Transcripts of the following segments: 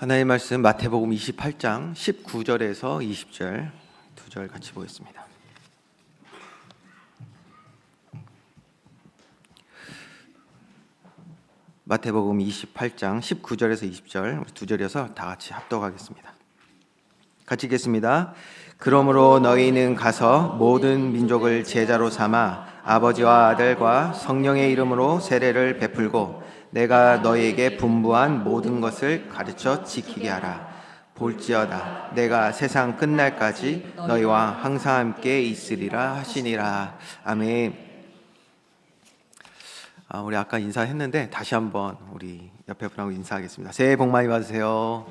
하나님의 말씀 마태복음 28장 19절에서 20절 두 절 같이 보겠습니다. 마태복음 28장 19절에서 20절 두 절이어서 다 같이 합독하겠습니다. 같이 읽겠습니다. 그러므로 너희는 가서 모든 민족을 제자로 삼아 아버지와 아들과 성령의 이름으로 세례를 베풀고 내가 너희에게 분부한 모든 것을 가르쳐 지키게 하라. 볼지어다 내가 세상 끝날까지 너희와 항상 함께 있으리라 하시니라. 아멘. 우리 아까 인사했는데 다시 한번 우리 옆에 분하고 인사하겠습니다. 새해 복 많이 받으세요.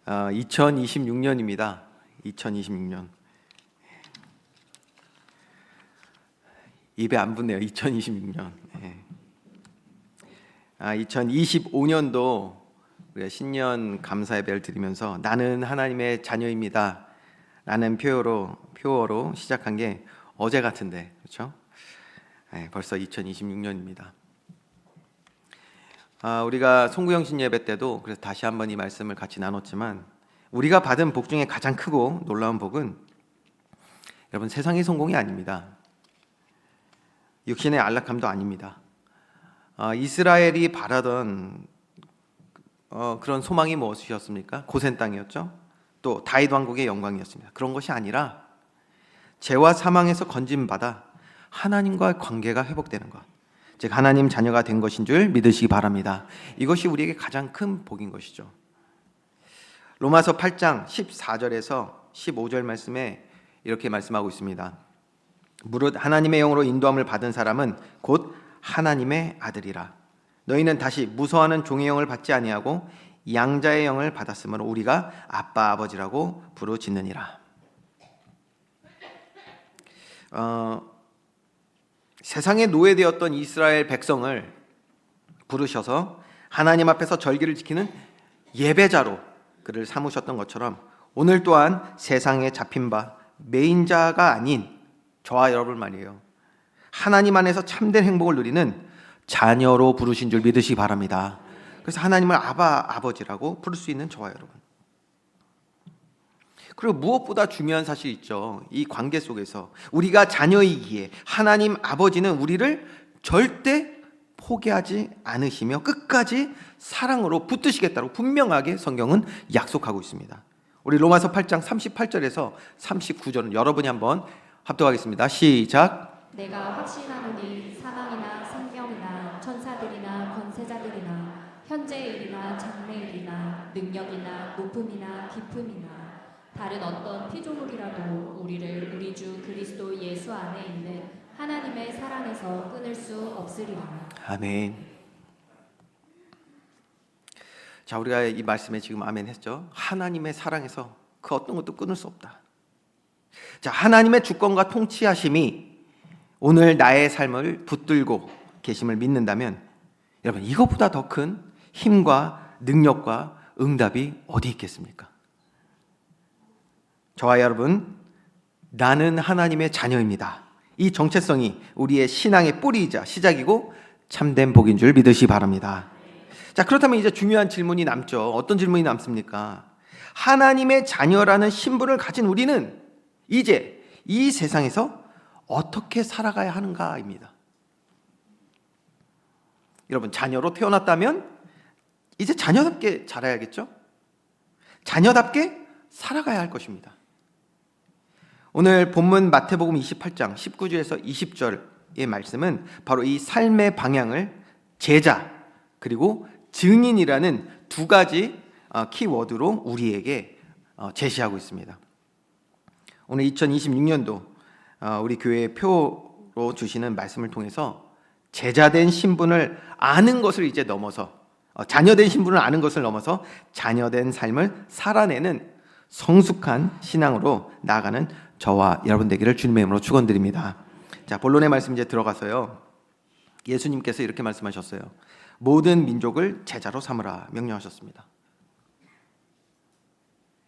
2026년입니다. 2026년. 입에 안 붙네요. 2026년. 2025년도 우리가 신년 감사 예배를 드리면서 나는 하나님의 자녀입니다 라는 표어로 시작한 게 어제 같은데, 그렇죠? 벌써 2026년입니다. 우리가 송구영신 예배 때도 그래서 다시 한번 이 말씀을 같이 나눴지만 우리가 받은 복 중에 가장 크고 놀라운 복은 여러분 세상의 성공이 아닙니다. 육신의 안락함도 아닙니다. 이스라엘이 바라던 그런 소망이 무엇이었습니까? 고센 땅이었죠. 또 다윗 왕국의 영광이었습니다. 그런 것이 아니라 죄와 사망에서 건짐받아 하나님과의 관계가 회복되는 것, 즉 하나님 자녀가 된 것인 줄 믿으시기 바랍니다. 이것이 우리에게 가장 큰 복인 것이죠. 로마서 8장 14절에서 15절 말씀에 이렇게 말씀하고 있습니다. 무릇 하나님의 영으로 인도함을 받은 사람은 곧 하나님의 아들이라. 너희는 다시 무서워하는 종의 영을 받지 아니하고 양자의 영을 받았으므로 우리가 아빠 아버지라고 부르짖느니라. 세상에 노예되었던 이스라엘 백성을 부르셔서 하나님 앞에서 절기를 지키는 예배자로 그를 삼으셨던 것처럼 오늘 또한 세상에 잡힌 바 매인자가 아닌 저와 여러분 말이에요. 하나님 안에서 참된 행복을 누리는 자녀로 부르신 줄 믿으시기 바랍니다. 그래서 하나님을 아버지라고 부를 수 있는 저와 여러분. 그리고 무엇보다 중요한 사실이 있죠. 이 관계 속에서 우리가 자녀이기에 하나님 아버지는 우리를 절대 포기하지 않으시며 끝까지 사랑으로 붙드시겠다고 분명하게 성경은 약속하고 있습니다. 우리 로마서 8장 38절에서 39절은 여러분이 한번 합독하겠습니다. 시작. 내가 확신하노니 사망이나 생명이나 천사들이나 권세자들이나 현재의 일이나 장래일이나 능력이나 높음이나 깊음이나 다른 어떤 피조물이라도 우리를 우리 주 그리스도 예수 안에 있는 하나님의 사랑에서 끊을 수 없으리라. 아멘. 자, 우리가 이 말씀에 지금 아멘 했죠. 하나님의 사랑에서 그 어떤 것도 끊을 수 없다. 자, 하나님의 주권과 통치하심이 오늘 나의 삶을 붙들고 계심을 믿는다면 여러분 이것보다 더 큰 힘과 능력과 응답이 어디 있겠습니까? 저와 여러분, 나는 하나님의 자녀입니다. 이 정체성이 우리의 신앙의 뿌리이자 시작이고 참된 복인 줄 믿으시기 바랍니다. 자, 그렇다면 이제 중요한 질문이 남죠. 어떤 질문이 남습니까? 하나님의 자녀라는 신분을 가진 우리는 이제 이 세상에서 어떻게 살아가야 하는가입니다. 여러분, 자녀로 태어났다면 이제 자녀답게 자라야겠죠? 자녀답게 살아가야 할 것입니다. 오늘 본문 마태복음 28장 19절에서 20절의 말씀은 바로 이 삶의 방향을 제자 그리고 증인이라는 두 가지 키워드로 우리에게 제시하고 있습니다. 오늘 2026년도 우리 교회의 표로 주시는 말씀을 통해서 제자된 신분을 아는 것을 이제 넘어서 자녀된 신분을 아는 것을 넘어서 자녀된 삶을 살아내는 성숙한 신앙으로 나아가는 저와 여러분 되기를 주님의 이름으로 축원드립니다. 자, 본론의 말씀 이제 들어가서요. 예수님께서 이렇게 말씀하셨어요. 모든 민족을 제자로 삼으라 명령하셨습니다.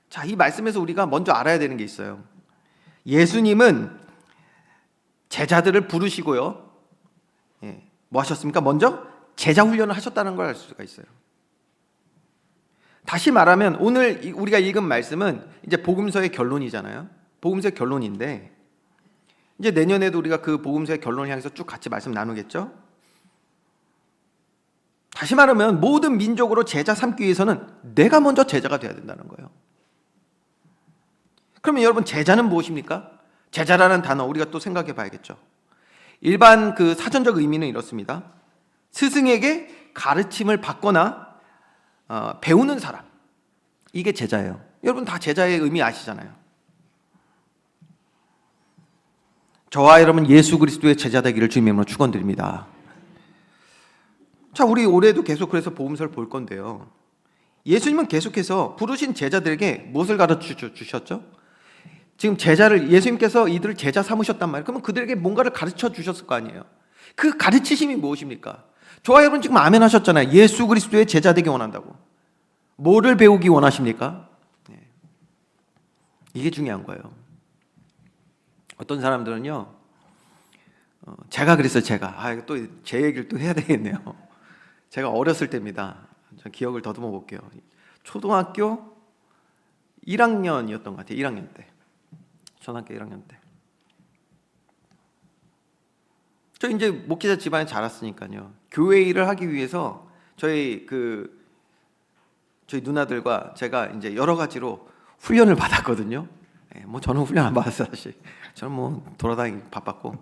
자, 이 말씀에서 우리가 먼저 알아야 되는 게 있어요. 예수님은 제자들을 부르시고요. 뭐 하셨습니까? 먼저 제자 훈련을 하셨다는 걸 알 수가 있어요. 다시 말하면 오늘 우리가 읽은 말씀은 이제 복음서의 결론이잖아요. 복음서의 결론인데 이제 내년에도 우리가 그 복음서의 결론을 향해서 쭉 같이 말씀 나누겠죠. 다시 말하면 모든 민족으로 제자 삼기 위해서는 내가 먼저 제자가 돼야 된다는 거예요. 그러면 여러분 제자는 무엇입니까? 제자라는 단어 우리가 또 생각해 봐야겠죠. 일반 그 사전적 의미는 이렇습니다. 스승에게 가르침을 받거나 배우는 사람, 이게 제자예요. 여러분 다 제자의 의미 아시잖아요. 저와 여러분 예수 그리스도의 제자 되기를 주님의 이름으로 축원드립니다. 자, 우리 올해도 계속 그래서 복음서를 볼 건데요. 예수님은 계속해서 부르신 제자들에게 무엇을 가르쳐 주셨죠? 지금 제자를 예수님께서 이들을 제자 삼으셨단 말이에요. 그러면 그들에게 뭔가를 가르쳐 주셨을 거 아니에요. 그 가르치심이 무엇입니까? 저와 여러분 지금 아멘 하셨잖아요. 예수 그리스도의 제자 되기 원한다고. 뭐를 배우기 원하십니까? 이게 중요한 거예요. 어떤 사람들은요, 제가 그랬어요. 제가 또 제 얘기를 또 해야 되겠네요. 제가 어렸을 때입니다. 저 기억을 더듬어 볼게요. 초등학교 1학년이었던 것 같아요. 1학년 때. 초등학교 1학년 때. 저 이제 목회자 집안에 자랐으니까요. 교회 일을 하기 위해서 저희 누나들과 제가 이제 여러 가지로 훈련을 받았거든요. 뭐 저는 훈련 안 받았어요, 사실. 저는 뭐 돌아다니기 바빴고.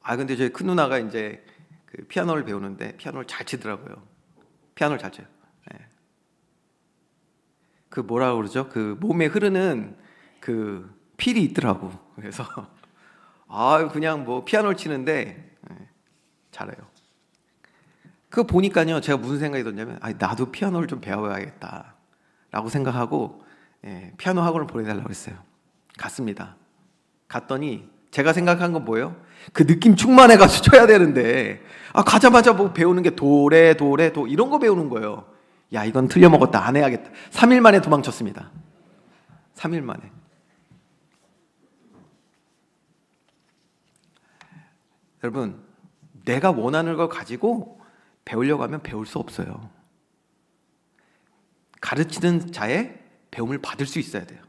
근데 저희 큰 누나가 이제 그 피아노를 배우는데 피아노를 잘 치더라고요. 피아노를 잘 쳐요. 그 뭐라고 그러죠? 그 몸에 흐르는 그 필이 있더라고. 그래서 그냥 뭐 피아노를 치는데 잘해요. 그거 보니까요, 제가 무슨 생각이 들었냐면 나도 피아노를 좀 배워야겠다라고 생각하고 피아노 학원을 보내달라고 했어요. 갔습니다. 갔더니 제가 생각한 건 뭐예요? 그 느낌 충만해가지고 쳐야 되는데 가자마자 뭐 배우는 게 도레 도 이런 거 배우는 거예요. 야, 이건 틀려먹었다. 안 해야겠다. 3일 만에 도망쳤습니다. 3일 만에. 여러분, 내가 원하는 걸 가지고 배우려고 하면 배울 수 없어요. 가르치는 자의 배움을 받을 수 있어야 돼요.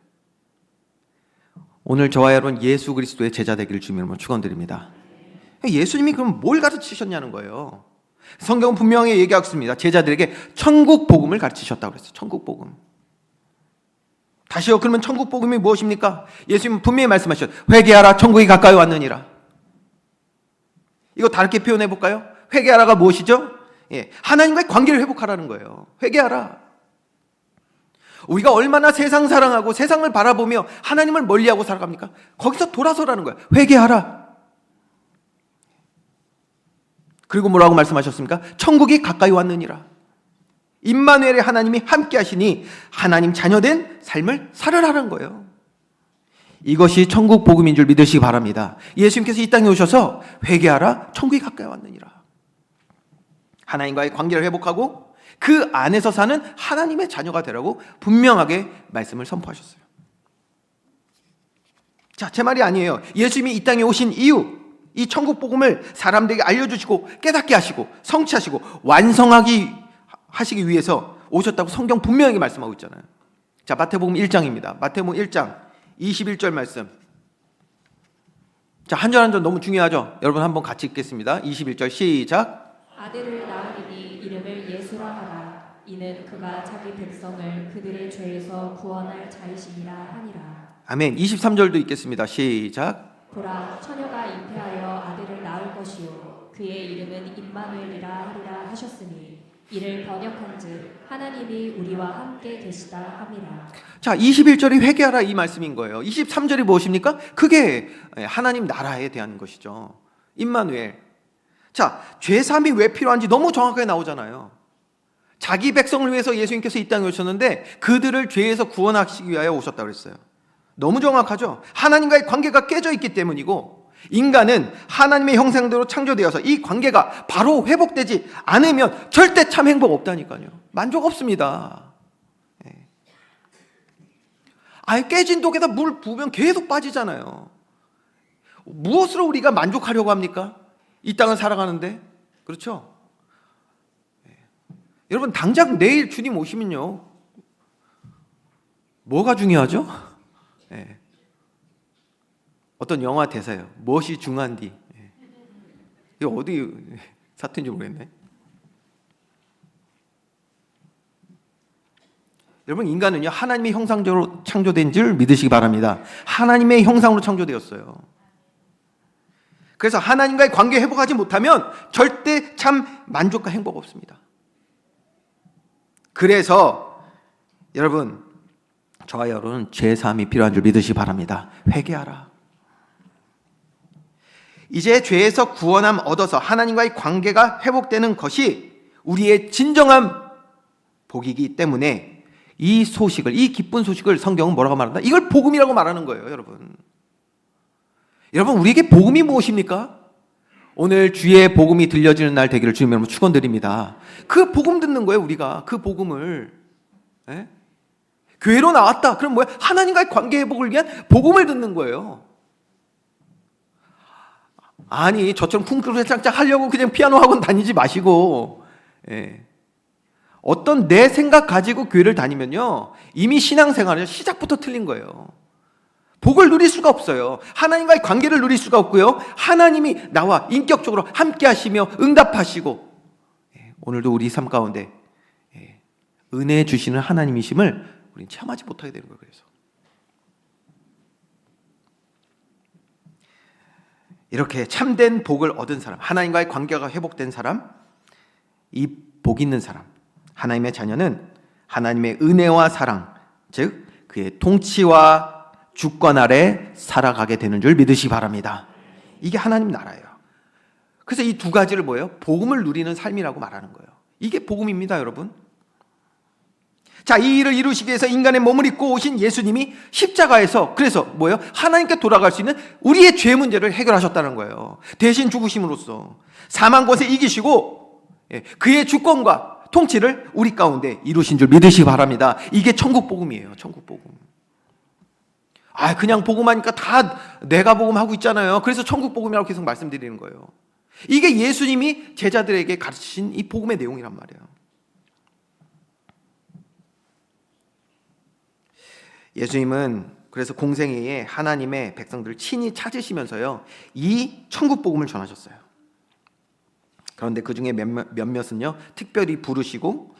오늘 저와 여러분 예수 그리스도의 제자 되기를 주님으로 축원드립니다. 예수님이 그럼 뭘 가르치셨냐는 거예요. 성경은 분명히 얘기하고 있습니다. 제자들에게 천국 복음을 가르치셨다고 그랬어요. 천국 복음. 다시요. 그러면 천국 복음이 무엇입니까? 예수님은 분명히 말씀하셨죠. 회개하라, 천국이 가까이 왔느니라. 이거 다르게 표현해 볼까요? 회개하라가 무엇이죠? 하나님과의 관계를 회복하라는 거예요. 회개하라. 우리가 얼마나 세상 사랑하고 세상을 바라보며 하나님을 멀리하고 살아갑니까? 거기서 돌아서라는 거예요. 회개하라. 그리고 뭐라고 말씀하셨습니까? 천국이 가까이 왔느니라. 임마누엘의 하나님이 함께 하시니 하나님 자녀된 삶을 살으라는 거예요. 이것이 천국 복음인 줄 믿으시기 바랍니다. 예수님께서 이 땅에 오셔서 회개하라, 천국이 가까이 왔느니라. 하나님과의 관계를 회복하고 그 안에서 사는 하나님의 자녀가 되라고 분명하게 말씀을 선포하셨어요. 자, 제 말이 아니에요. 예수님이 이 땅에 오신 이유, 이 천국 복음을 사람들에게 알려주시고 깨닫게 하시고 성취하시고 하시기 위해서 오셨다고 성경 분명하게 말씀하고 있잖아요. 자, 마태복음 1장입니다. 마태복음 1장 21절 말씀. 자, 한 절 한 절 너무 중요하죠? 여러분 한번 같이 읽겠습니다. 21절 시작. 아들을 낳으리니 이름을 예수라 하라. 이는 그가 자기 백성을 그들의 죄에서 구원할 자이시니라 하니라. 아멘. 23절도 읽겠습니다. 시작. 보라, 처녀가 잉태하여 아들을 낳을 것이요 그의 이름은 임마누엘이라 하리라 하셨으니 이를 번역한즉 하나님이 우리와 함께 계시다 함이라. 자, 21절이 회개하라 이 말씀인 거예요. 23절이 무엇입니까? 그게 하나님 나라에 대한 것이죠. 임마누엘. 자, 죄사함이 왜 필요한지 너무 정확하게 나오잖아요. 자기 백성을 위해서 예수님께서 이 땅에 오셨는데 그들을 죄에서 구원하시기 위하여 오셨다고 그랬어요. 너무 정확하죠. 하나님과의 관계가 깨져 있기 때문이고 인간은 하나님의 형상대로 창조되어서 이 관계가 바로 회복되지 않으면 절대 참 행복 없다니까요. 만족 없습니다. 아예 깨진 독에다 물 부으면 계속 빠지잖아요. 무엇으로 우리가 만족하려고 합니까? 이 땅을 살아가는데. 그렇죠? 여러분, 당장 내일 주님 오시면요, 뭐가 중요하죠? 예. 어떤 영화 대사예요. 무엇이 중요한디? 예. 이거 어디 사투인지 모르겠네. 여러분, 인간은요, 하나님의 형상대로 창조된 줄 믿으시기 바랍니다. 하나님의 형상으로 창조되었어요. 그래서 하나님과의 관계 회복하지 못하면 절대 참 만족과 행복 없습니다. 그래서 여러분, 저와 여러분은 죄사함이 필요한 줄 믿으시기 바랍니다. 회개하라. 이제 죄에서 구원함 얻어서 하나님과의 관계가 회복되는 것이 우리의 진정한 복이기 때문에 이 소식을, 이 기쁜 소식을 성경은 뭐라고 말한다? 이걸 복음이라고 말하는 거예요, 여러분. 여러분, 우리에게 복음이 무엇입니까? 오늘 주의 복음이 들려지는 날 되기를 주님 여러분 축원드립니다. 그 복음 듣는 거예요, 우리가. 그 복음을. 예? 교회로 나왔다. 그럼 뭐야? 하나님과의 관계 회복을 위한 복음을 듣는 거예요. 아니, 저처럼 쿵쿵짝짝 하려고 그냥 피아노 학원 다니지 마시고, 예. 어떤 내 생각 가지고 교회를 다니면요, 이미 신앙생활은 시작부터 틀린 거예요. 복을 누릴 수가 없어요. 하나님과의 관계를 누릴 수가 없고요, 하나님이 나와 인격적으로 함께 하시며 응답하시고, 오늘도 우리 삶 가운데 은혜 주시는 하나님이심을 우리는 체험하지 못하게 되는 거예요. 그래서 이렇게 참된 복을 얻은 사람, 하나님과의 관계가 회복된 사람, 이 복 있는 사람, 하나님의 자녀는 하나님의 은혜와 사랑, 즉 그의 통치와 주권 아래 살아가게 되는 줄 믿으시기 바랍니다. 이게 하나님 나라예요. 그래서 이 두 가지를 뭐예요? 복음을 누리는 삶이라고 말하는 거예요. 이게 복음입니다, 여러분. 자, 이 일을 이루시기 위해서 인간의 몸을 입고 오신 예수님이 십자가에서, 그래서 뭐예요? 하나님께 돌아갈 수 있는 우리의 죄 문제를 해결하셨다는 거예요. 대신 죽으심으로써 사망 권세 이기시고 그의 주권과 통치를 우리 가운데 이루신 줄 믿으시기 바랍니다. 이게 천국 복음이에요. 천국 복음. 그냥 복음하니까 다 내가 복음하고 있잖아요. 그래서 천국 복음이라고 계속 말씀드리는 거예요. 이게 예수님이 제자들에게 가르치신 이 복음의 내용이란 말이에요. 예수님은 그래서 공생애에 하나님의 백성들을 친히 찾으시면서요, 이 천국 복음을 전하셨어요. 그런데 그 중에 몇몇은요, 특별히 부르시고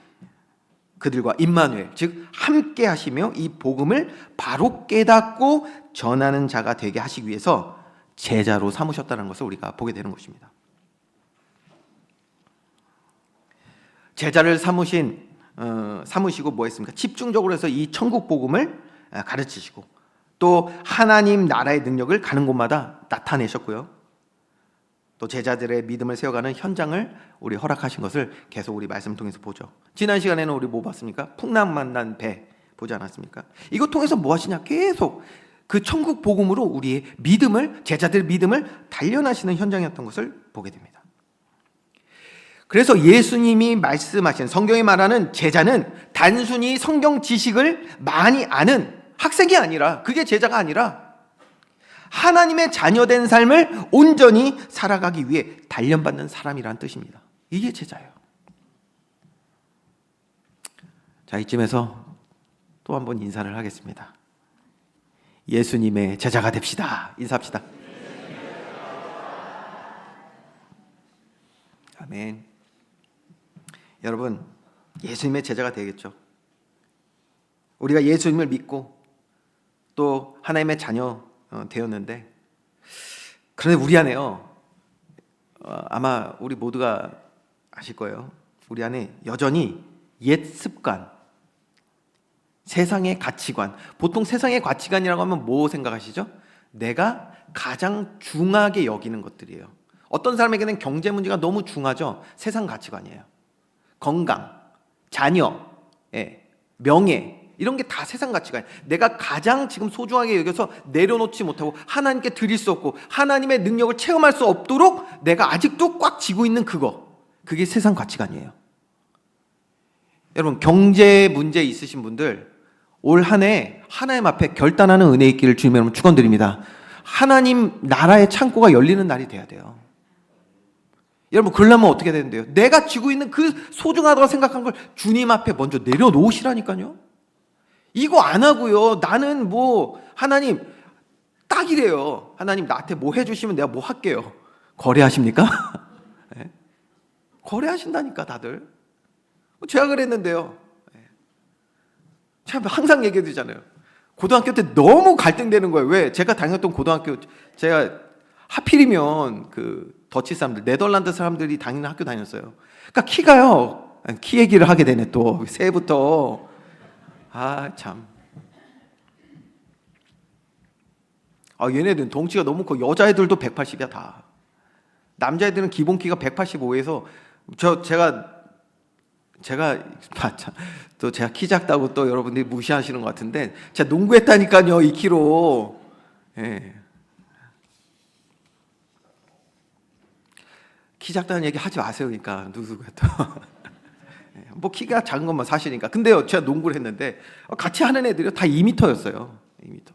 그들과 임마누엘, 즉 함께 하시며 이 복음을 바로 깨닫고 전하는 자가 되게 하시기 위해서 제자로 삼으셨다는 것을 우리가 보게 되는 것입니다. 제자를 삼으시고 뭐 했습니까? 집중적으로 해서 이 천국 복음을 가르치시고 또 하나님 나라의 능력을 가는 곳마다 나타내셨고요, 또 제자들의 믿음을 세워가는 현장을 우리 허락하신 것을 계속 우리 말씀을 통해서 보죠. 지난 시간에는 우리 뭐 봤습니까? 풍랑 만난 배 보지 않았습니까? 이거 통해서 뭐 하시냐? 계속 그 천국 복음으로 우리의 믿음을, 제자들의 믿음을 단련하시는 현장이었던 것을 보게 됩니다. 그래서 예수님이 말씀하신, 성경이 말하는 제자는 단순히 성경 지식을 많이 아는 학생이 아니라, 그게 제자가 아니라 하나님의 자녀된 삶을 온전히 살아가기 위해 단련받는 사람이라는 뜻입니다. 이게 제자예요. 자, 이쯤에서 또 한 번 인사를 하겠습니다. 예수님의 제자가 됩시다. 인사합시다. 아멘. 여러분, 예수님의 제자가 되겠죠. 우리가 예수님을 믿고 또 하나님의 자녀 되었는데, 그런데 우리 안에요, 아마 우리 모두가 아실 거예요. 우리 안에 여전히 옛 습관, 세상의 가치관, 보통 세상의 가치관이라고 하면 뭐 생각하시죠? 내가 가장 중하게 여기는 것들이에요. 어떤 사람에게는 경제 문제가 너무 중하죠. 세상 가치관이에요. 건강, 자녀, 명예, 이런 게 다 세상 가치관이에요. 내가 가장 지금 소중하게 여겨서 내려놓지 못하고 하나님께 드릴 수 없고 하나님의 능력을 체험할 수 없도록 내가 아직도 꽉 쥐고 있는 그게 세상 가치관이에요. 여러분, 경제 문제 있으신 분들 올 한 해 하나님 앞에 결단하는 은혜 있기를 주님 여러분 축원드립니다. 하나님 나라의 창고가 열리는 날이 돼야 돼요. 여러분, 그러려면 어떻게 되는데요? 내가 쥐고 있는 그 소중하다고 생각한 걸 주님 앞에 먼저 내려놓으시라니까요. 이거 안 하고요. 나는 뭐 하나님 딱 이래요. 하나님 나한테 뭐 해주시면 내가 뭐 할게요. 거래하십니까? 네? 거래하신다니까 다들. 제가 그랬는데요. 참 항상 얘기해 드리잖아요. 고등학교 때 너무 갈등되는 거예요. 왜? 제가 다녔던 고등학교, 제가 하필이면 그 더치 사람들, 네덜란드 사람들이 다니는 학교 다녔어요. 그러니까 키가요. 키 얘기를 하게 되네 또 새해부터. 아 참. 얘네들은 덩치가 너무 커. 여자애들도 180이야 다. 남자애들은 기본 키가 185에서 제가 또 제가 키 작다고 또 여러분들이 무시하시는 것 같은데 제가 농구했다니까요 2kg. 예. 키 작다는 얘기 하지 마세요. 그러니까 누구가 또 뭐 키가 작은 것만 사실이니까. 근데요 제가 농구를 했는데 같이 하는 애들이 다 2m였어요. 2m.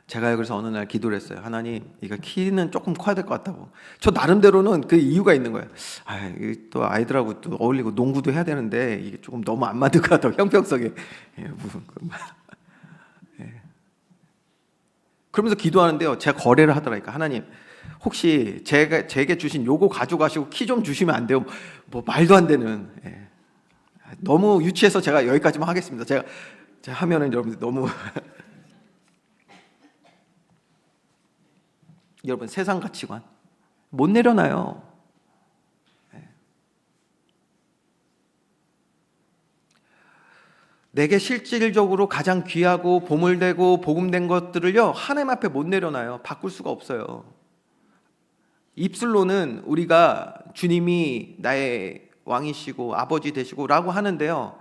제가 그래서 어느 날 기도를 했어요. 하나님, 이거 키는 조금 커야 될 것 같다고. 저 나름대로는 그 이유가 있는 거예요. 이게 또 아이들하고 또 어울리고 농구도 해야 되는데 이게 조금 너무 안 맞을 것 같다고 형평성에. 그러면서 기도하는데요. 제가 거래를 하더라니까. 하나님, 혹시 제게 주신 요거 가져가시고 키 좀 주시면 안 돼요? 뭐 말도 안 되는. 너무 유치해서 제가 여기까지만 하겠습니다. 제가 하면은 여러분들 너무 여러분 세상 가치관 못 내려놔요. 내게 실질적으로 가장 귀하고 보물되고 복음된 것들을요 하나님 앞에 못 내려놔요. 바꿀 수가 없어요. 입술로는 우리가 주님이 나의 왕이시고 아버지 되시고 라고 하는데요,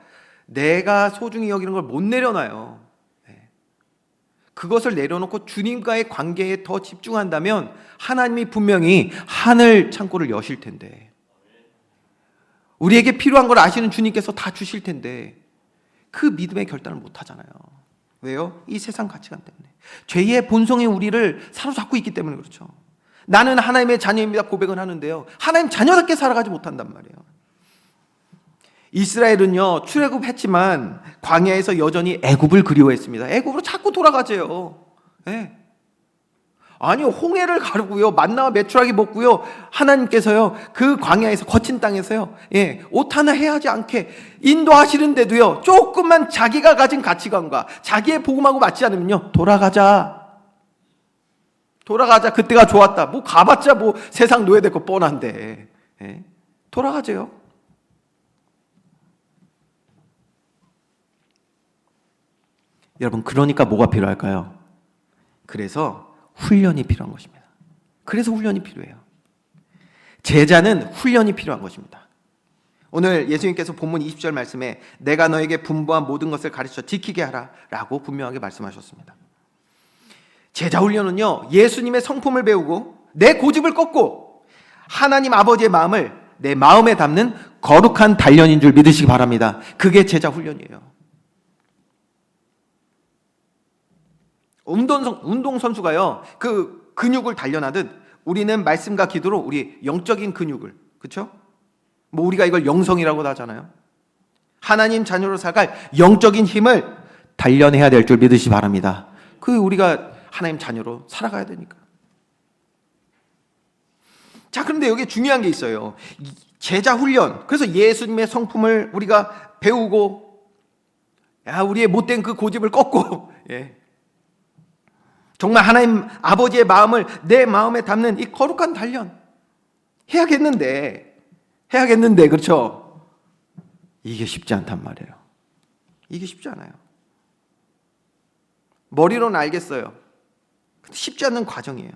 내가 소중히 여기는 걸 못 내려놔요. 그것을 내려놓고 주님과의 관계에 더 집중한다면 하나님이 분명히 하늘 창고를 여실 텐데, 우리에게 필요한 걸 아시는 주님께서 다 주실 텐데 그 믿음의 결단을 못 하잖아요. 왜요? 이 세상 가치관 때문에. 죄의 본성이 우리를 사로잡고 있기 때문에 그렇죠. 나는 하나님의 자녀입니다 고백은 하는데요, 하나님 자녀답게 살아가지 못한단 말이에요. 이스라엘은요 출애굽했지만 광야에서 여전히 애굽을 그리워했습니다. 애굽으로 자꾸 돌아가재요. 네. 아니요, 홍해를 가르고요 만나와 메추라기 먹고요, 하나님께서요 그 광야에서 거친 땅에서요 옷 하나 해하지 않게 인도하시는데도요 조금만 자기가 가진 가치관과 자기의 복음하고 맞지 않으면요 돌아가자, 그때가 좋았다. 뭐 가봤자 뭐 세상 노예될 거 뻔한데. 돌아가재요. 여러분, 그러니까 뭐가 필요할까요? 그래서 훈련이 필요한 것입니다. 그래서 훈련이 필요해요. 제자는 훈련이 필요한 것입니다. 오늘 예수님께서 본문 20절 말씀에 내가 너에게 분부한 모든 것을 가르쳐 지키게 하라 라고 분명하게 말씀하셨습니다. 제자 훈련은요 예수님의 성품을 배우고 내 고집을 꺾고 하나님 아버지의 마음을 내 마음에 담는 거룩한 단련인 줄 믿으시기 바랍니다. 그게 제자 훈련이에요. 운동선수가요 그 근육을 단련하듯 우리는 말씀과 기도로 우리 영적인 근육을, 그렇죠? 뭐 우리가 이걸 영성이라고도 하잖아요. 하나님 자녀로 살아갈 영적인 힘을 단련해야 될 줄 믿으시기 바랍니다. 그 우리가 하나님 자녀로 살아가야 되니까. 자, 그런데 여기 중요한 게 있어요. 제자 훈련. 그래서 예수님의 성품을 우리가 배우고, 우리의 못된 그 고집을 꺾고, 정말 하나님 아버지의 마음을 내 마음에 담는 이 거룩한 단련 해야겠는데, 그렇죠? 이게 쉽지 않단 말이에요. 이게 쉽지 않아요. 머리로는 알겠어요. 근데 쉽지 않은 과정이에요.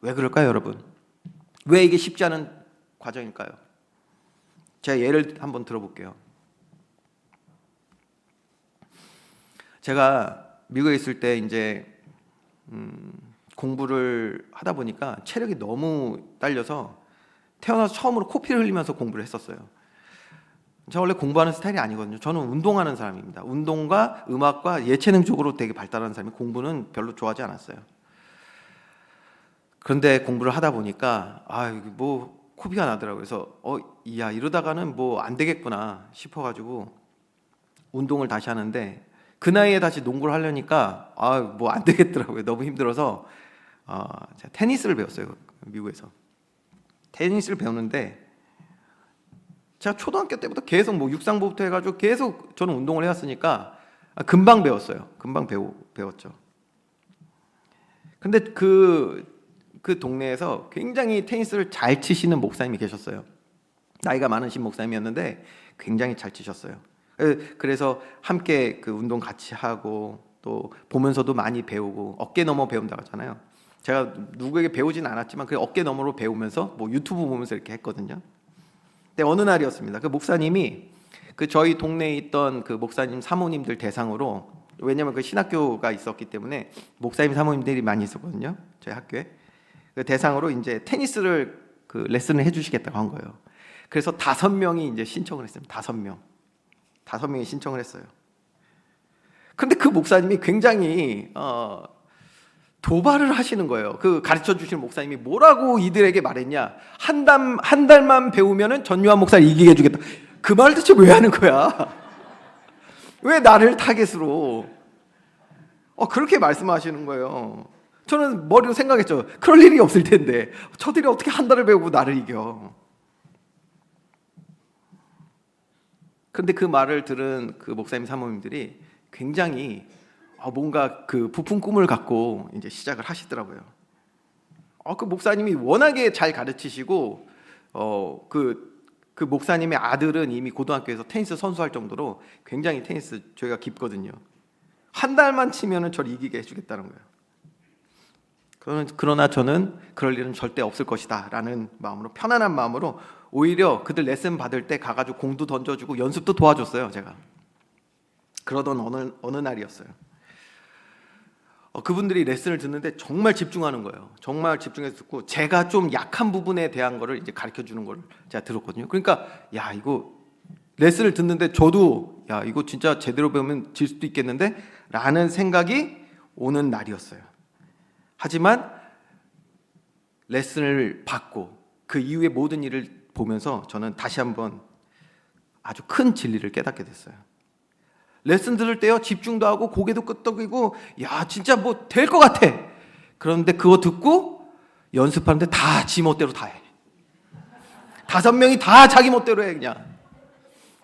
왜 그럴까요, 여러분? 왜 이게 쉽지 않은 과정일까요? 제가 예를 한번 들어볼게요. 제가 미국에 있을 때 이제 공부를 하다 보니까 체력이 너무 딸려서 태어나서 처음으로 코피를 흘리면서 공부를 했었어요. 저 원래 공부하는 스타일이 아니거든요. 저는 운동하는 사람입니다. 운동과 음악과 예체능 쪽으로 되게 발달하는 사람이, 공부는 별로 좋아하지 않았어요. 그런데 공부를 하다 보니까 이게 뭐 코비가 나더라고요. 그래서 야, 이러다가는 뭐 안 되겠구나 싶어가지고 운동을 다시 하는데, 그 나이에 다시 농구를 하려니까 뭐 안 되겠더라고요. 너무 힘들어서 제가 테니스를 배웠어요. 미국에서 테니스를 배웠는데, 제가 초등학교 때부터 계속 뭐 육상부부터 해가지고 계속 저는 운동을 해왔으니까 금방 배웠어요. 금방 배웠죠. 근데 그 동네에서 굉장히 테니스를 잘 치시는 목사님이 계셨어요. 나이가 많으신 목사님이었는데 굉장히 잘 치셨어요. 그래서 함께 그 운동 같이 하고, 또 보면서도 많이 배우고, 어깨 너머 배운다고 하잖아요. 제가 누구에게 배우진 않았지만 그 어깨 너머로 배우면서 뭐 유튜브 보면서 이렇게 했거든요. 근데 어느 날이었습니다. 그 목사님이 그 저희 동네에 있던 그 목사님 사모님들 대상으로, 왜냐면 그 신학교가 있었기 때문에 목사님 사모님들이 많이 있었거든요. 저희 학교에. 그 대상으로 이제 테니스를 그 레슨을 해주시겠다고 한 거예요. 그래서 5명이 이제 신청을 했습니다. 5명이 신청을 했어요. 근데 그 목사님이 굉장히 도발을 하시는 거예요. 그 가르쳐 주시는 목사님이 뭐라고 이들에게 말했냐? 한 달만 배우면은 전유한 목사를 이기게 해주겠다. 그 말을 대체 왜 하는 거야? 왜 나를 타겟으로? 그렇게 말씀하시는 거예요. 저는 머리로 생각했죠. 그럴 일이 없을 텐데 저들이 어떻게 한 달을 배우고 나를 이겨? 그런데 그 말을 들은 그 목사님 사모님들이 굉장히 뭔가 그 부푼 꿈을 갖고 이제 시작을 하시더라고요. 그 목사님이 워낙에 잘 가르치시고, 그 목사님의 아들은 이미 고등학교에서 테니스 선수할 정도로 굉장히 테니스 저희가 깊거든요. 한 달만 치면은 저를 이기게 해주겠다는 거예요. 그러나 저는 그럴 일은 절대 없을 것이다 라는 마음으로, 편안한 마음으로 오히려 그들 레슨 받을 때 가가지고 공도 던져주고 연습도 도와줬어요. 제가. 그러던 어느 날이었어요. 그분들이 레슨을 듣는데 정말 집중하는 거예요. 정말 집중해서 듣고, 제가 좀 약한 부분에 대한 거를 이제 가르쳐 주는 걸 제가 들었거든요. 그러니까 야, 이거 레슨을 듣는데 저도 야, 이거 진짜 제대로 배우면 질 수도 있겠는데 라는 생각이 오는 날이었어요. 하지만 레슨을 받고 그 이후의 모든 일을 보면서 저는 다시 한번 아주 큰 진리를 깨닫게 됐어요. 레슨 들을 때요, 집중도 하고 고개도 끄덕이고, 야, 진짜 뭐 될 것 같아. 그런데 그거 듣고 연습하는데 다 지 멋대로 다 해. 5명이 다 자기 멋대로 해. 그냥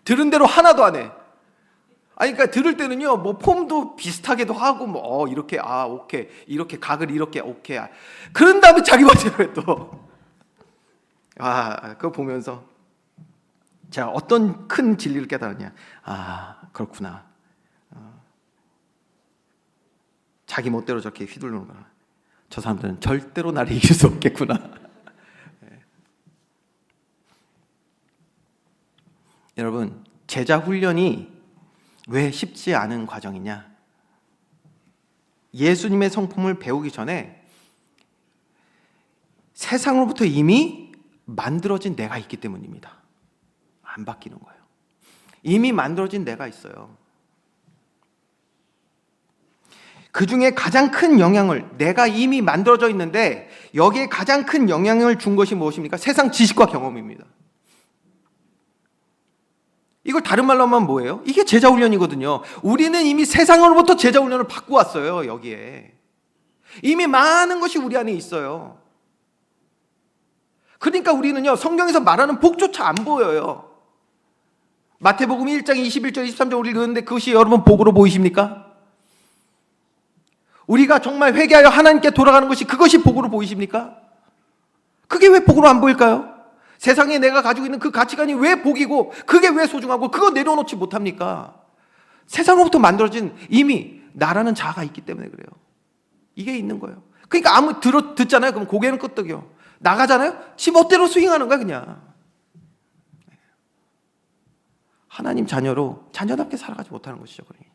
들은 대로 하나도 안 해. 그러니까 들을 때는요, 뭐 폼도 비슷하게도 하고, 뭐 이렇게 오케이, 이렇게 각을 이렇게 오케이. 그런 다음에 자기 멋대로 해 또. 그거 보면서 제가 어떤 큰 진리를 깨달았냐? 그렇구나. 자기 멋대로 저렇게 휘두르는구나. 저 사람들은 절대로 나를 이길 수 없겠구나. 여러분, 제자 훈련이 왜 쉽지 않은 과정이냐? 예수님의 성품을 배우기 전에 세상으로부터 이미 만들어진 내가 있기 때문입니다. 안 바뀌는 거예요. 이미 만들어진 내가 있어요. 그 중에 가장 큰 영향을, 내가 이미 만들어져 있는데 여기에 가장 큰 영향을 준 것이 무엇입니까? 세상 지식과 경험입니다. 이걸 다른 말로 하면 뭐예요? 이게 제자훈련이거든요. 우리는 이미 세상으로부터 제자훈련을 받고 왔어요. 여기에 이미 많은 것이 우리 안에 있어요. 그러니까 우리는요, 성경에서 말하는 복조차 안 보여요. 마태복음 1장 21절 23절 우리 읽었는데 그것이 여러분 복으로 보이십니까? 우리가 정말 회개하여 하나님께 돌아가는 것이, 그것이 복으로 보이십니까? 그게 왜 복으로 안 보일까요? 세상에 내가 가지고 있는 그 가치관이 왜 복이고 그게 왜 소중하고 그거 내려놓지 못합니까? 세상으로부터 만들어진 이미 나라는 자아가 있기 때문에 그래요. 이게 있는 거예요. 그러니까 듣잖아요. 그럼 고개는 끄덕여. 나가잖아요. 지 멋대로 스윙하는 거야 그냥. 하나님 자녀로 자녀답게 살아가지 못하는 것이죠. 그러니.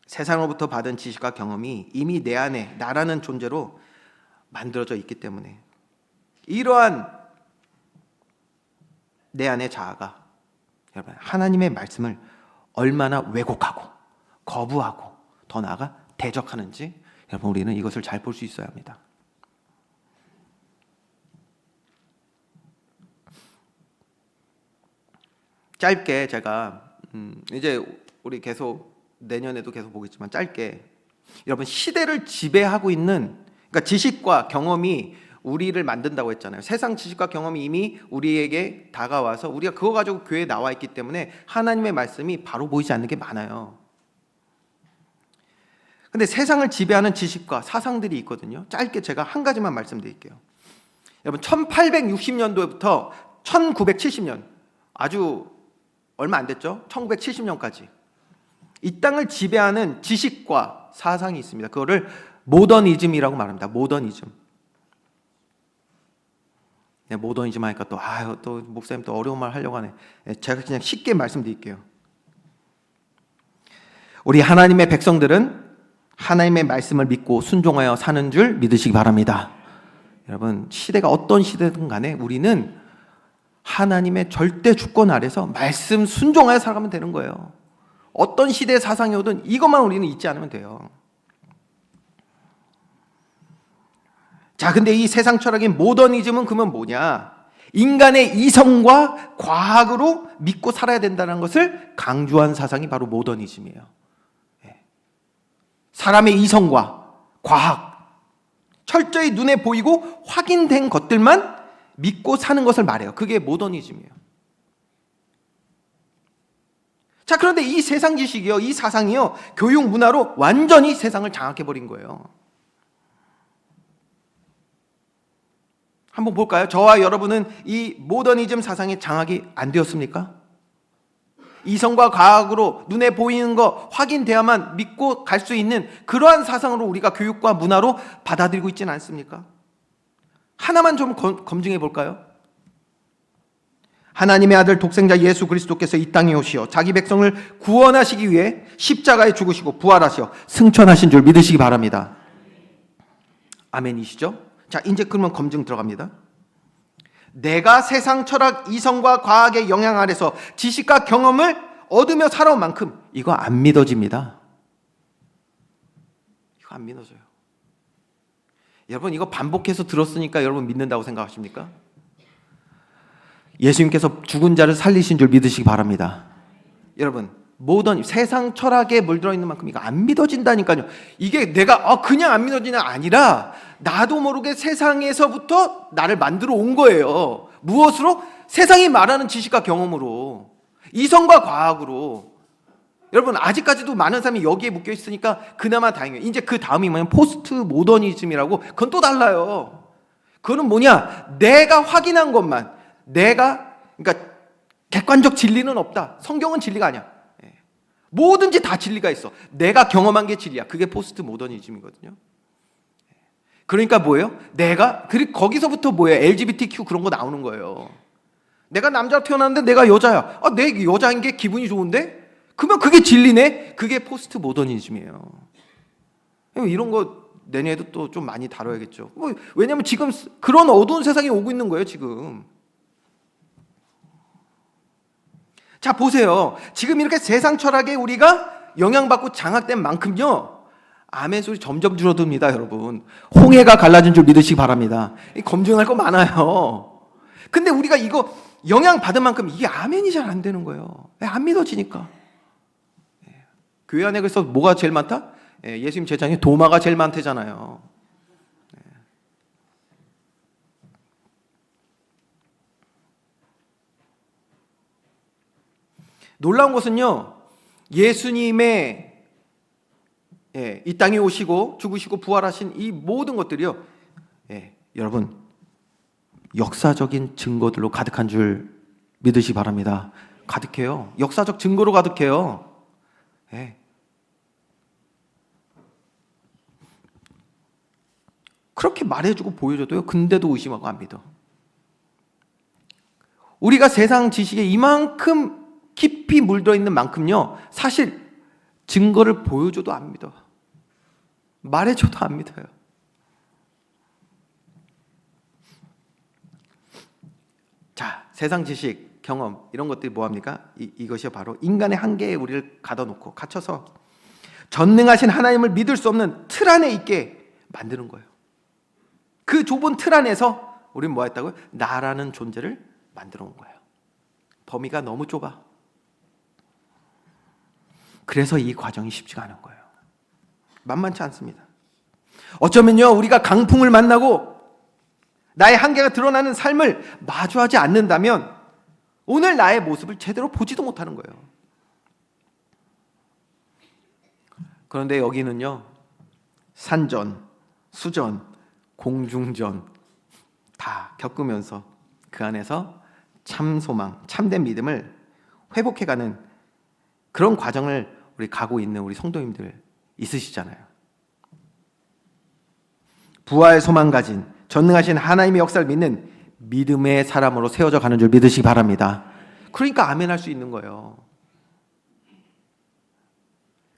세상으로부터 받은 지식과 경험이 이미 내 안에 나라는 존재로 만들어져 있기 때문에 이러한 내 안의 자아가 여러분 하나님의 말씀을 얼마나 왜곡하고 거부하고 더 나아가 대적하는지 여러분 우리는 이것을 잘 볼 수 있어야 합니다. 짧게 제가 이제 우리 계속 내년에도 계속 보겠지만 짧게 여러분 시대를 지배하고 있는 그러니까 지식과 경험이 우리를 만든다고 했잖아요. 세상 지식과 경험이 이미 우리에게 다가와서 우리가 그거 가지고 교회에 나와 있기 때문에 하나님의 말씀이 바로 보이지 않는 게 많아요. 근데 세상을 지배하는 지식과 사상들이 있거든요. 짧게 제가 한 가지만 말씀드릴게요. 여러분 1860년도부터 1970년 아주 얼마 안 됐죠? 1970년까지 이 땅을 지배하는 지식과 사상이 있습니다. 그거를 모더니즘이라고 말합니다. 모더니즘. 모더니즘 하니까 또 목사님 또 어려운 말 하려고 하네. 제가 그냥 쉽게 말씀드릴게요. 우리 하나님의 백성들은 하나님의 말씀을 믿고 순종하여 사는 줄 믿으시기 바랍니다. 여러분 시대가 어떤 시대든 간에 우리는 하나님의 절대 주권 아래서 말씀 순종하여 살아가면 되는 거예요. 어떤 시대의 사상이 오든 이것만 우리는 잊지 않으면 돼요. 자, 근데 이 세상 철학인 모더니즘은 그러면 뭐냐? 인간의 이성과 과학으로 믿고 살아야 된다는 것을 강조한 사상이 바로 모더니즘이에요. 사람의 이성과 과학, 철저히 눈에 보이고 확인된 것들만 믿고 사는 것을 말해요. 그게 모더니즘이에요. 자, 그런데 이 세상 지식이요, 이 사상이요, 교육 문화로 완전히 세상을 장악해버린 거예요. 한번 볼까요? 저와 여러분은 이 모더니즘 사상에 장악이 안 되었습니까? 이성과 과학으로 눈에 보이는 거 확인돼야만 믿고 갈 수 있는 그러한 사상으로 우리가 교육과 문화로 받아들이고 있지는 않습니까? 하나만 좀 검증해 볼까요? 하나님의 아들 독생자 예수 그리스도께서 이 땅에 오시어 자기 백성을 구원하시기 위해 십자가에 죽으시고 부활하시어 승천하신 줄 믿으시기 바랍니다. 아멘이시죠? 자, 이제 그러면 검증 들어갑니다. 내가 세상 철학, 이성과 과학의 영향 아래서 지식과 경험을 얻으며 살아온 만큼 이거 안 믿어집니다. 이거 안 믿어져요. 여러분 이거 반복해서 들었으니까 여러분 믿는다고 생각하십니까? 예수님께서 죽은 자를 살리신 줄 믿으시기 바랍니다. 여러분 모던 세상 철학에 물들어 있는 만큼 이거 안 믿어진다니까요. 이게 내가 그냥 안 믿어지냐 아니라 나도 모르게 세상에서부터 나를 만들어 온 거예요. 무엇으로? 세상이 말하는 지식과 경험으로, 이성과 과학으로. 여러분 아직까지도 많은 사람이 여기에 묶여 있으니까 그나마 다행이에요. 이제 그 다음이 뭐냐면 포스트 모더니즘이라고. 그건 또 달라요. 그거는 뭐냐? 내가 확인한 것만, 그러니까 객관적 진리는 없다. 성경은 진리가 아니야. 뭐든지 다 진리가 있어. 내가 경험한 게 진리야. 그게 포스트 모더니즘이거든요. 그러니까 뭐예요? 그리고 거기서부터 뭐예요? LGBTQ 그런 거 나오는 거예요. 내가 남자로 태어났는데 내가 여자야. 내 여자인 게 기분이 좋은데? 그러면 그게 진리네? 그게 포스트 모더니즘이에요. 이런 거 내년에도 또 좀 많이 다뤄야겠죠. 왜냐면 지금 그런 어두운 세상이 오고 있는 거예요, 지금. 자, 보세요. 지금 이렇게 세상 철학에 우리가 영향받고 장악된 만큼요, 아멘 소리 점점 줄어듭니다, 여러분. 홍해가 갈라진 줄 믿으시기 바랍니다. 검증할 거 많아요. 근데 우리가 이거 영향받은 만큼 이게 아멘이 잘 안 되는 거예요. 안 믿어지니까. 교회 안에 그래서 뭐가 제일 많다? 예수님 제자님 도마가 제일 많대잖아요. 놀라운 것은요, 예수님의 이 땅에 오시고 죽으시고 부활하신 이 모든 것들이요, 여러분 역사적인 증거들로 가득한 줄 믿으시기 바랍니다. 가득해요. 역사적 증거로 가득해요. 그렇게 말해주고 보여줘도요, 근데도 의심하고 안 믿어. 우리가 세상 지식에 이만큼 깊이 물들어 있는 만큼요, 사실 증거를 보여줘도 안 믿어. 말해줘도 안 믿어요. 자, 세상 지식, 경험 이런 것들이 뭐합니까? 이것이 바로 인간의 한계에 우리를 가둬놓고 갇혀서 전능하신 하나님을 믿을 수 없는 틀 안에 있게 만드는 거예요. 그 좁은 틀 안에서 우리는 뭐 했다고요? 나라는 존재를 만들어 온 거예요. 범위가 너무 좁아. 그래서 이 과정이 쉽지가 않은 거예요. 만만치 않습니다. 어쩌면요, 우리가 강풍을 만나고 나의 한계가 드러나는 삶을 마주하지 않는다면 오늘 나의 모습을 제대로 보지도 못하는 거예요. 그런데 여기는요, 산전, 수전, 공중전 다 겪으면서 그 안에서 참 소망, 참된 믿음을 회복해가는 그런 과정을 우리 가고 있는 우리 성도님들 있으시잖아요. 부활 소망 가진 전능하신 하나님의 역사를 믿는 믿음의 사람으로 세워져 가는 줄 믿으시기 바랍니다. 그러니까 아멘 할 수 있는 거예요.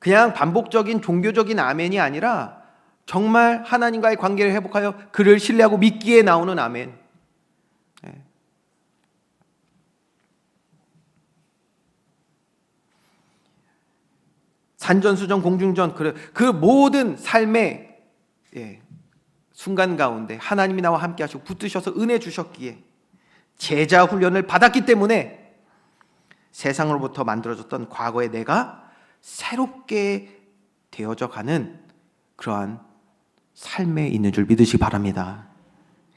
그냥 반복적인 종교적인 아멘이 아니라 정말 하나님과의 관계를 회복하여 그를 신뢰하고 믿기에 나오는 아멘. 네. 산전수전 공중전 그 모든 삶의 순간 가운데 하나님이 나와 함께 하시고 붙드셔서 은혜 주셨기에 제자 훈련을 받았기 때문에 세상으로부터 만들어졌던 과거의 내가 새롭게 되어져 가는 그러한 삶에 있는 줄 믿으시기 바랍니다.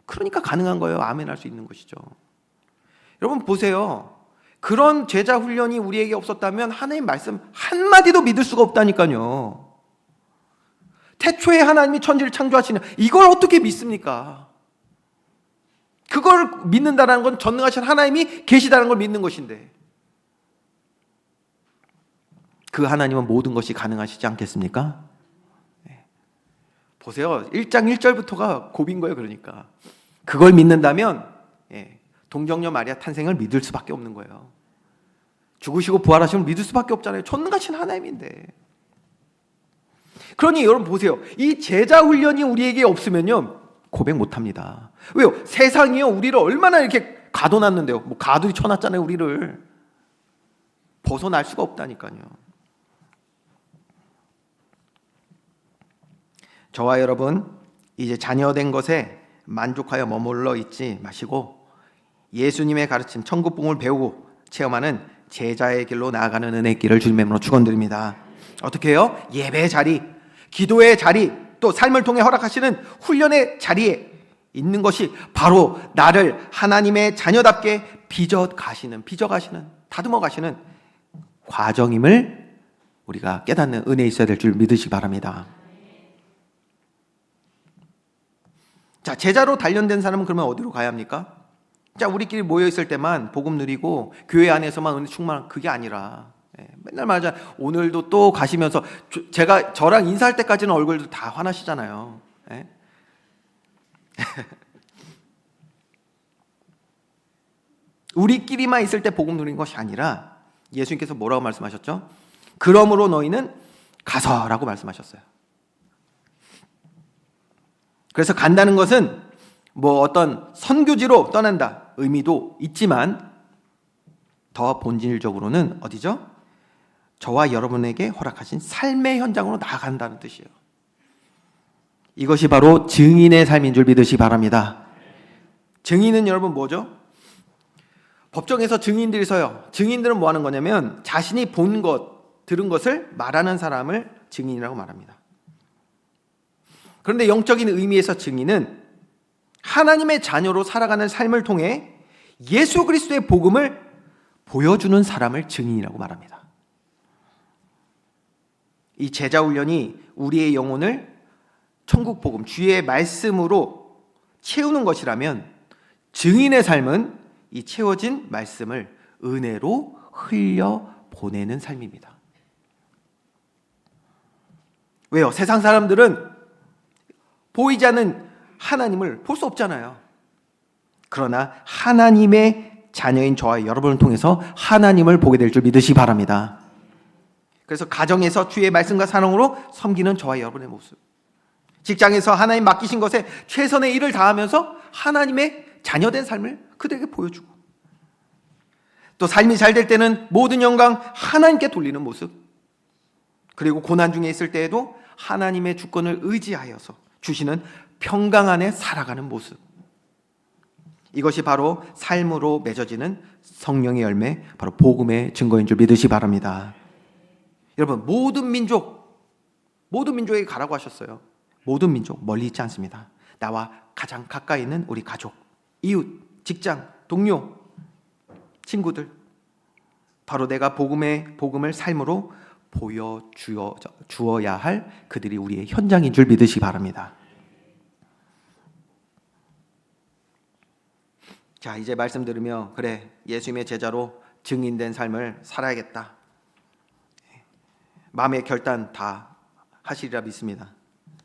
그러니까 가능한 거예요. 아멘 할 수 있는 것이죠. 여러분 보세요. 그런 제자 훈련이 우리에게 없었다면 하나님 말씀 한마디도 믿을 수가 없다니까요. 태초에 하나님이 천지를 창조하시는 이걸 어떻게 믿습니까? 그걸 믿는다는 건 전능하신 하나님이 계시다는 걸 믿는 것인데 그 하나님은 모든 것이 가능하시지 않겠습니까? 보세요. 1장 1절부터가 고비인 거예요. 그러니까 그걸 믿는다면 동정녀 마리아 탄생을 믿을 수밖에 없는 거예요. 죽으시고 부활하시면 믿을 수밖에 없잖아요. 전능하신 하나님인데. 그러니 여러분 보세요. 이 제자 훈련이 우리에게 없으면요 고백 못합니다. 왜요? 세상이요 우리를 얼마나 이렇게 가둬놨는데요. 뭐 가두리 쳐놨잖아요. 우리를 벗어날 수가 없다니까요. 저와 여러분 이제 자녀된 것에 만족하여 머물러 있지 마시고 예수님의 가르침 천국복음을 배우고 체험하는 제자의 길로 나아가는 은혜의 길을 주님으로 축원드립니다. 어떻게 해요? 예배의 자리, 기도의 자리, 또 삶을 통해 허락하시는 훈련의 자리에 있는 것이 바로 나를 하나님의 자녀답게 빚어가시는, 다듬어가시는 과정임을 우리가 깨닫는 은혜 있어야 될 줄 믿으시기 바랍니다. 자, 제자로 단련된 사람은 그러면 어디로 가야 합니까? 자, 우리끼리 모여있을 때만 복음 누리고 교회 안에서만 은혜 충만한 그게 아니라 맨날 말하잖아요. 오늘도 또 가시면서 제가 저랑 인사할 때까지는 얼굴도 다 환하시잖아요. 우리끼리만 있을 때 복음 누리는 것이 아니라 예수님께서 뭐라고 말씀하셨죠? 그러므로 너희는 가서라고 말씀하셨어요. 그래서 간다는 것은 뭐 어떤 선교지로 떠난다 의미도 있지만 더 본질적으로는 어디죠? 저와 여러분에게 허락하신 삶의 현장으로 나아간다는 뜻이에요. 이것이 바로 증인의 삶인 줄 믿으시기 바랍니다. 증인은 여러분 뭐죠? 법정에서 증인들이 서요. 증인들은 뭐 하는 거냐면 자신이 본 것, 들은 것을 말하는 사람을 증인이라고 말합니다. 그런데 영적인 의미에서 증인은 하나님의 자녀로 살아가는 삶을 통해 예수 그리스도의 복음을 보여주는 사람을 증인이라고 말합니다. 이 제자 훈련이 우리의 영혼을 천국 복음, 주의 말씀으로 채우는 것이라면 증인의 삶은 이 채워진 말씀을 은혜로 흘려 보내는 삶입니다. 왜요? 세상 사람들은 보이지 않는 하나님을 볼 수 없잖아요. 그러나 하나님의 자녀인 저와 여러분을 통해서 하나님을 보게 될 줄 믿으시기 바랍니다. 그래서 가정에서 주의 말씀과 사랑으로 섬기는 저와 여러분의 모습, 직장에서 하나님 맡기신 것에 최선의 일을 다하면서 하나님의 자녀된 삶을 그들에게 보여주고 또 삶이 잘 될 때는 모든 영광 하나님께 돌리는 모습, 그리고 고난 중에 있을 때에도 하나님의 주권을 의지하여서 주시는 평강 안에 살아가는 모습, 이것이 바로 삶으로 맺어지는 성령의 열매, 바로 복음의 증거인 줄 믿으시 바랍니다. 여러분, 모든 민족에게 가라고 하셨어요. 모든 민족 멀리 있지 않습니다. 나와 가장 가까이 있는 우리 가족, 이웃, 직장, 동료, 친구들, 바로 내가 복음을 삶으로 보여주어야 할 그들이 우리의 현장인 줄 믿으시기 바랍니다. 자, 이제 말씀 들으며 그래, 예수님의 제자로 증인된 삶을 살아야겠다, 마음의 결단 다 하시리라 믿습니다.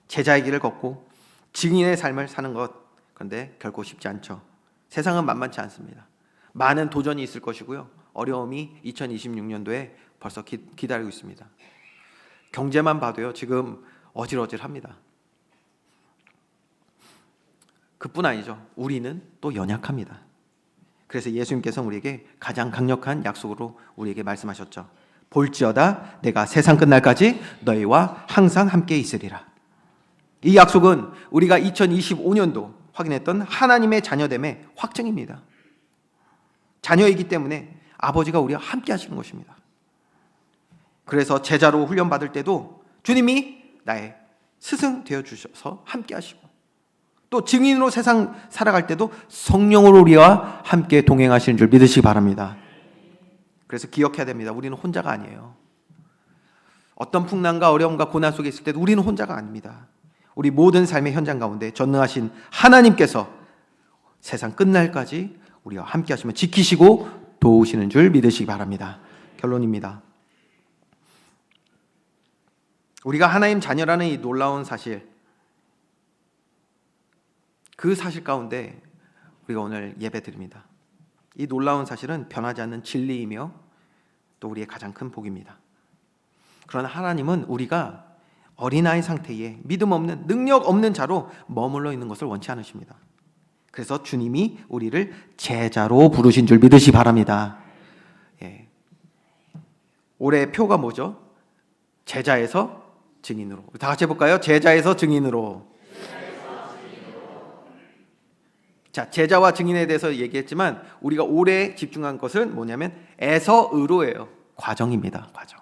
제자의 길을 걷고 증인의 삶을 사는 것, 그런데 결코 쉽지 않죠. 세상은 만만치 않습니다. 많은 도전이 있을 것이고요. 어려움이 2026년도에 벌써 기다리고 있습니다. 경제만 봐도요, 지금 어질어질합니다. 그뿐 아니죠. 우리는 또 연약합니다. 그래서 예수님께서 우리에게 가장 강력한 약속으로 우리에게 말씀하셨죠. 볼지어다 내가 세상 끝날까지 너희와 항상 함께 있으리라. 이 약속은 우리가 2025년도 확인했던 하나님의 자녀됨의 확증입니다. 자녀이기 때문에 아버지가 우리와 함께 하시는 것입니다. 그래서 제자로 훈련받을 때도 주님이 나의 스승 되어주셔서 함께 하시고, 또 증인으로 세상 살아갈 때도 성령으로 우리와 함께 동행하시는 줄 믿으시기 바랍니다. 그래서 기억해야 됩니다. 우리는 혼자가 아니에요. 어떤 풍랑과 어려움과 고난 속에 있을 때도 우리는 혼자가 아닙니다. 우리 모든 삶의 현장 가운데 전능하신 하나님께서 세상 끝날까지 우리와 함께 하시며 지키시고 도우시는 줄 믿으시기 바랍니다. 결론입니다. 우리가 하나님 자녀라는 이 놀라운 사실, 그 사실 가운데 우리가 오늘 예배드립니다. 이 놀라운 사실은 변하지 않는 진리이며 또 우리의 가장 큰 복입니다. 그러나 하나님은 우리가 어린아이 상태에 믿음 없는, 능력 없는 자로 머물러 있는 것을 원치 않으십니다. 그래서 주님이 우리를 제자로 부르신 줄 믿으시 바랍니다. 예. 올해 표가 뭐죠? 제자에서 증인으로. 다 같이 해볼까요? 제자에서 증인으로. 자, 제자와 증인에 대해서 얘기했지만 우리가 올해 집중한 것은 뭐냐면 에서의로예요. 과정입니다. 과정.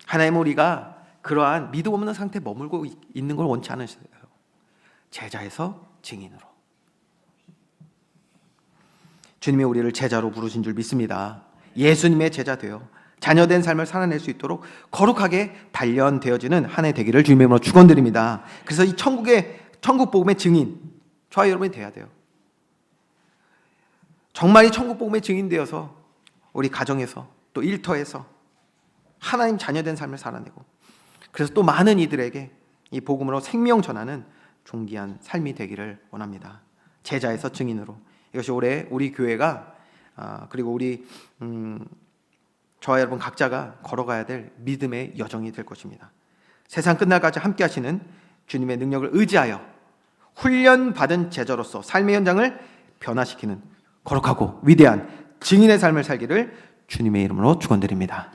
하나님은 우리가 그러한 믿음 없는 상태에 머물고 있는 걸 원치 않으세요. 제자에서 증인으로. 주님이 우리를 제자로 부르신 줄 믿습니다. 예수님의 제자 되어 자녀된 삶을 살아낼 수 있도록 거룩하게 단련되어지는 한 해 되기를 주님의 이름으로 축원드립니다. 그래서 이 천국 복음의 증인, 저와 여러분이 돼야 돼요. 정말 이 천국 복음의 증인 되어서 우리 가정에서 또 일터에서 하나님 자녀된 삶을 살아내고, 그래서 또 많은 이들에게 이 복음으로 생명 전하는 존귀한 삶이 되기를 원합니다. 제자에서 증인으로. 이것이 올해 우리 교회가 그리고 우리 저와 여러분 각자가 걸어가야 될 믿음의 여정이 될 것입니다. 세상 끝날까지 함께 하시는 주님의 능력을 의지하여 훈련받은 제자로서 삶의 현장을 변화시키는 거룩하고 위대한 증인의 삶을 살기를 주님의 이름으로 축원드립니다.